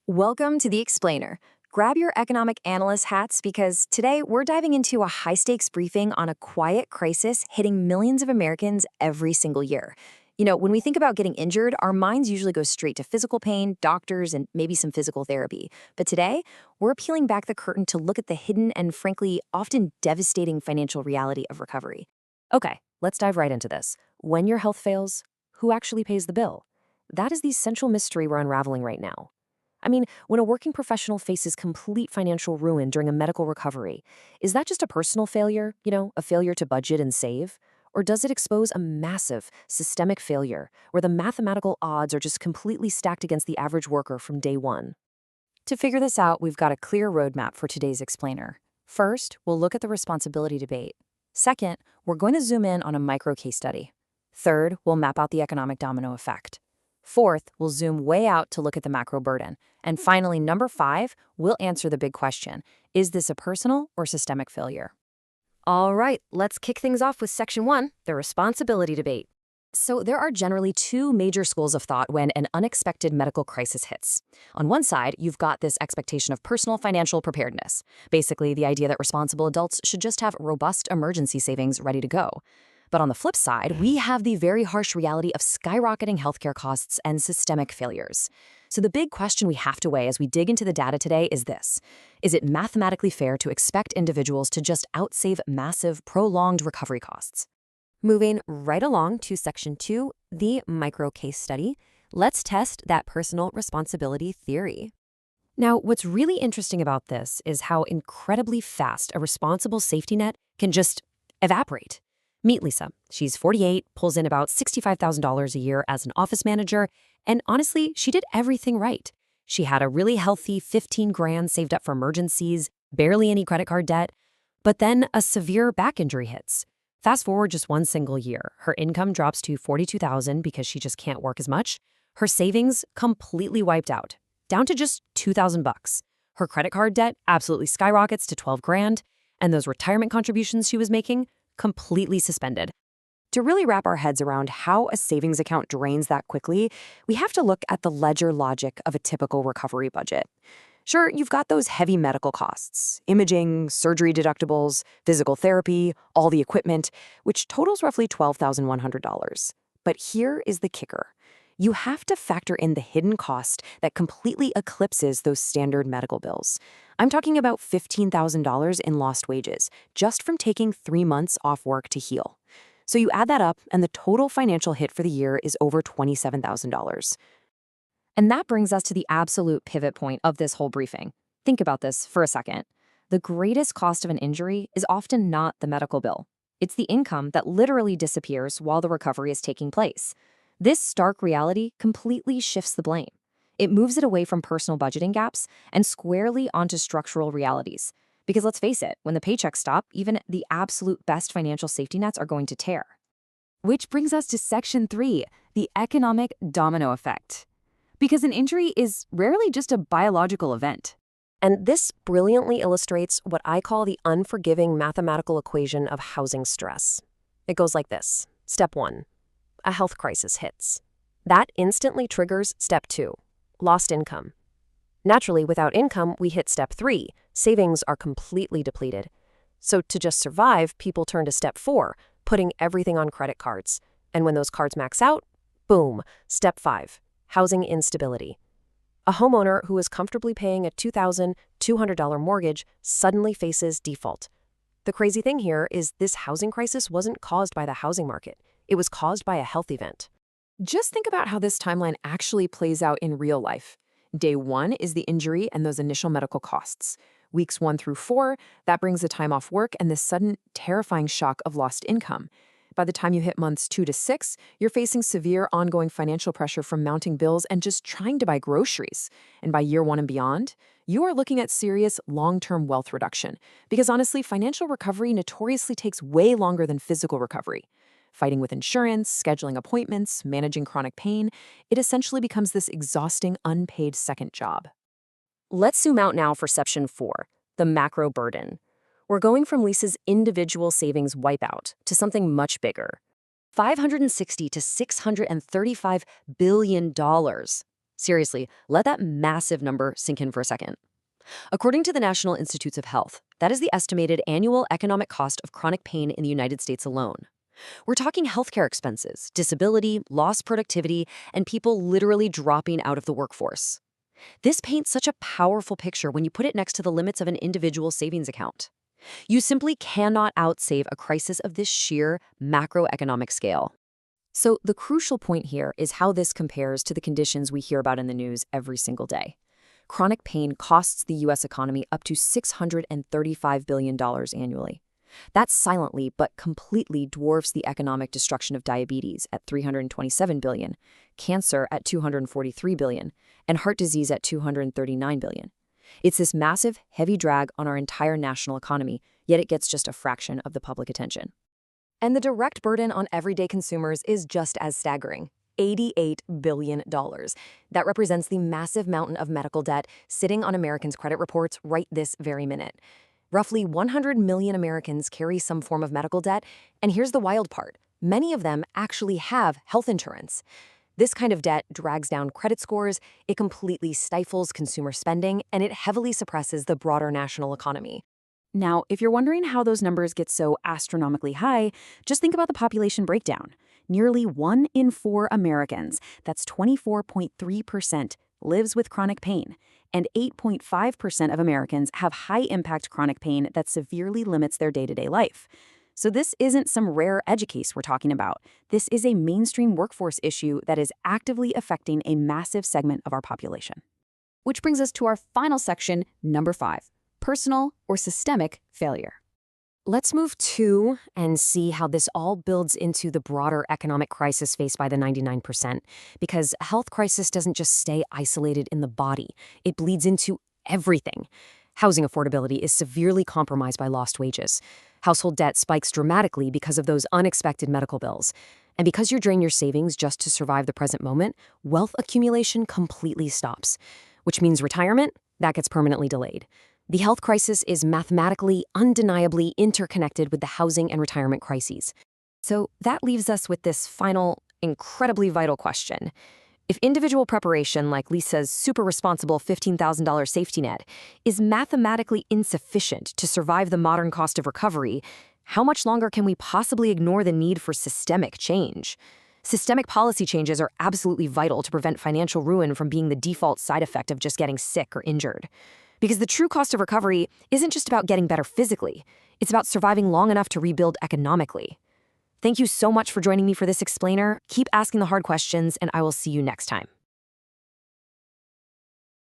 Welcome to The Explainer. Grab your economic analyst hats because today we're diving into a high stakes briefing on a quiet crisis hitting millions of Americans every single year. When we think about getting injured, our minds usually go straight to physical pain, doctors, and maybe some physical therapy. But today, we're peeling back the curtain to look at the hidden and frankly, often devastating financial reality of recovery. Okay, let's dive right into this. When your health fails, who actually pays the bill? That is the central mystery we're unraveling right now. When a working professional faces complete financial ruin during a medical recovery, is that just a personal failure, a failure to budget and save? Or does it expose a massive, systemic failure where the mathematical odds are just completely stacked against the average worker from day one? To figure this out, we've got a clear roadmap for today's explainer. First, we'll look at the responsibility debate. Second, we're going to zoom in on a micro case study. Third, we'll map out the economic domino effect. Fourth, we'll zoom way out to look at the macro burden. And finally, number 5, we'll answer the big question. Is this a personal or systemic failure? All right, let's kick things off with Section 1, the responsibility debate. So there are generally two major schools of thought when an unexpected medical crisis hits. On one side, you've got this expectation of personal financial preparedness. Basically, the idea that responsible adults should just have robust emergency savings ready to go. But on the flip side, we have the very harsh reality of skyrocketing healthcare costs and systemic failures. So the big question we have to weigh as we dig into the data today is this. Is it mathematically fair to expect individuals to just outsave massive, prolonged recovery costs? Moving right along to Section 2, the micro case study, let's test that personal responsibility theory. Now, what's really interesting about this is how incredibly fast a responsible safety net can just evaporate. Meet Lisa. She's 48, pulls in about $65,000 a year as an office manager, and honestly, she did everything right. She had a really healthy 15 grand saved up for emergencies, barely any credit card debt, but then a severe back injury hits. Fast forward just one single year, her income drops to $42,000 because she just can't work as much. Her savings completely wiped out, down to just $2,000. Her credit card debt absolutely skyrockets to 12 grand, and those retirement contributions she was making completely suspended. To really wrap our heads around how a savings account drains that quickly, we have to look at the ledger logic of a typical recovery budget. Sure, you've got those heavy medical costs, imaging, surgery deductibles, physical therapy, all the equipment, which totals roughly $12,100. But here is the kicker. You have to factor in the hidden cost that completely eclipses those standard medical bills. I'm talking about $15,000 in lost wages, just from taking 3 months off work to heal. So you add that up, and the total financial hit for the year is over $27,000. And that brings us to the absolute pivot point of this whole briefing. Think about this for a second. The greatest cost of an injury is often not the medical bill. It's the income that literally disappears while the recovery is taking place. This stark reality completely shifts the blame. It moves it away from personal budgeting gaps and squarely onto structural realities. Because let's face it, when the paychecks stop, even the absolute best financial safety nets are going to tear. Which brings us to Section 3, the economic domino effect. Because an injury is rarely just a biological event. And this brilliantly illustrates what I call the unforgiving mathematical equation of housing stress. It goes like this. Step 1. A health crisis hits. That instantly triggers Step 2, lost income. Naturally, without income, we hit Step 3, savings are completely depleted. So to just survive, people turn to Step 4, putting everything on credit cards. And when those cards max out, boom, Step 5, housing instability. A homeowner who is comfortably paying a $2,200 mortgage suddenly faces default. The crazy thing here is this housing crisis wasn't caused by the housing market. It was caused by a health event. Just think about how this timeline actually plays out in real life. Day 1 is the injury and those initial medical costs. Weeks 1 through 4, that brings the time off work and this sudden, terrifying shock of lost income. By the time you hit months 2 to 6, you're facing severe ongoing financial pressure from mounting bills and just trying to buy groceries. And by year 1 and beyond, you are looking at serious long-term wealth reduction. Because honestly, financial recovery notoriously takes way longer than physical recovery. Fighting with insurance, scheduling appointments, managing chronic pain, it essentially becomes this exhausting, unpaid second job. Let's zoom out now for Section 4, the macro burden. We're going from Lisa's individual savings wipeout to something much bigger. $560 to $635 billion. Seriously, let that massive number sink in for a second. According to the National Institutes of Health, that is the estimated annual economic cost of chronic pain in the United States alone. We're talking healthcare expenses, disability, lost productivity, and people literally dropping out of the workforce. This paints such a powerful picture when you put it next to the limits of an individual savings account. You simply cannot outsave a crisis of this sheer macroeconomic scale. So the crucial point here is how this compares to the conditions we hear about in the news every single day. Chronic pain costs the U.S. economy up to $635 billion annually. That silently but completely dwarfs the economic destruction of diabetes at $327 billion, cancer at $243 billion, and heart disease at $239 billion. It's this massive, heavy drag on our entire national economy, yet it gets just a fraction of the public attention. And the direct burden on everyday consumers is just as staggering. $88 billion. That represents the massive mountain of medical debt sitting on Americans' credit reports right this very minute. Roughly 100 million Americans carry some form of medical debt, and here's the wild part. Many of them actually have health insurance. This kind of debt drags down credit scores, it completely stifles consumer spending, and it heavily suppresses the broader national economy. Now, if you're wondering how those numbers get so astronomically high, just think about the population breakdown. Nearly 1 in 4 Americans, that's 24.3%, lives with chronic pain, and 8.5% of Americans have high-impact chronic pain that severely limits their day-to-day life. So this isn't some rare edge case we're talking about. This is a mainstream workforce issue that is actively affecting a massive segment of our population. Which brings us to our final section, number 5, personal or systemic failure. Let's move to and see how this all builds into the broader economic crisis faced by the 99%, because a health crisis doesn't just stay isolated in the body. It bleeds into everything. Housing affordability is severely compromised by lost wages. Household debt spikes dramatically because of those unexpected medical bills. And because you drain your savings just to survive the present moment, wealth accumulation completely stops, which means retirement, that gets permanently delayed. The health crisis is mathematically, undeniably interconnected with the housing and retirement crises. So that leaves us with this final, incredibly vital question. If individual preparation, like Lisa's super responsible $15,000 safety net, is mathematically insufficient to survive the modern cost of recovery, how much longer can we possibly ignore the need for systemic change? Systemic policy changes are absolutely vital to prevent financial ruin from being the default side effect of just getting sick or injured. Because the true cost of recovery isn't just about getting better physically, it's about surviving long enough to rebuild economically. Thank you so much for joining me for this explainer. Keep asking the hard questions, and I will see you next time.